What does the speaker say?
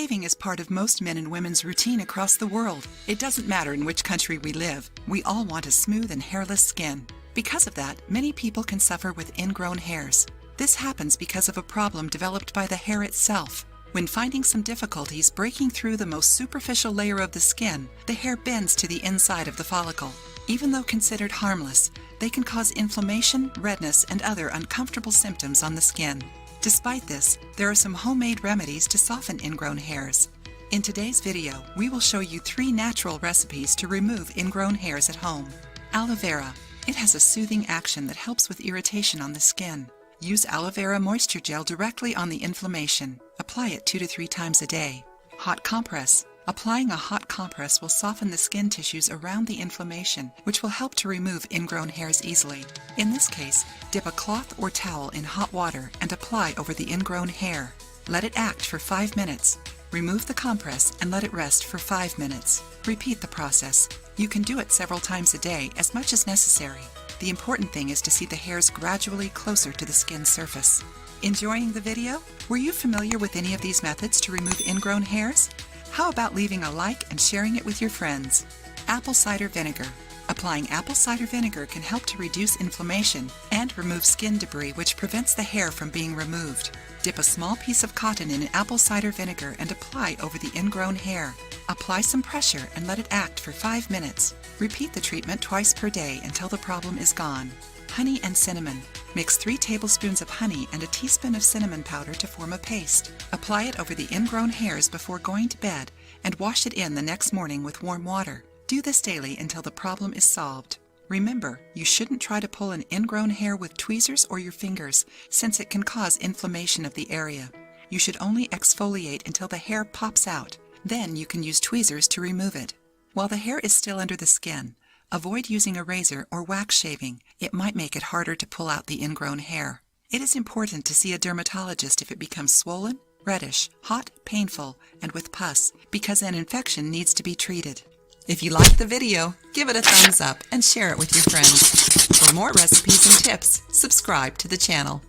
Shaving is part of most men and women's routine across the world. It doesn't matter in which country we live, we all want a smooth and hairless skin. Because of that, many people can suffer with ingrown hairs. This happens because of a problem developed by the hair itself. When finding some difficulties breaking through the most superficial layer of the skin, the hair bends to the inside of the follicle. Even though considered harmless, they can cause inflammation, redness, and other uncomfortable symptoms on the skin. Despite this, there are some homemade remedies to soften ingrown hairs. In today's video, we will show you 3 natural recipes to remove ingrown hairs at home. Aloe vera. It has a soothing action that helps with irritation on the skin. Use aloe vera moisture gel directly on the inflammation. Apply it 2 to 3 times a day. Hot compress. Applying a hot compress will soften the skin tissues around the inflammation, which will help to remove ingrown hairs easily. In this case, dip a cloth or towel in hot water and apply over the ingrown hair. Let it act for 5 minutes. Remove the compress and let it rest for 5 minutes. Repeat the process. You can do it several times a day, as much as necessary. The important thing is to see the hairs gradually closer to the skin surface. Enjoying the video? Were you familiar with any of these methods to remove ingrown hairs? How about leaving a like and sharing it with your friends? Apple cider vinegar. Applying apple cider vinegar can help to reduce inflammation and remove skin debris, which prevents the hair from being removed. Dip a small piece of cotton in apple cider vinegar and apply over the ingrown hair. Apply some pressure and let it act for 5 minutes. Repeat the treatment twice per day until the problem is gone. Honey and cinnamon. Mix 3 tablespoons of honey and a teaspoon of cinnamon powder to form a paste. Apply it over the ingrown hairs before going to bed and wash it in the next morning with warm water. Do this daily until the problem is solved. Remember, you shouldn't try to pull an ingrown hair with tweezers or your fingers, since it can cause inflammation of the area. You should only exfoliate until the hair pops out. Then you can use tweezers to remove it. While the hair is still under the skin, avoid using a razor or wax shaving. It might make it harder to pull out the ingrown hair. It is important to see a dermatologist if it becomes swollen, reddish, hot, painful, and with pus, because an infection needs to be treated. If you liked the video, give it a thumbs up and share it with your friends. For more recipes and tips, subscribe to the channel.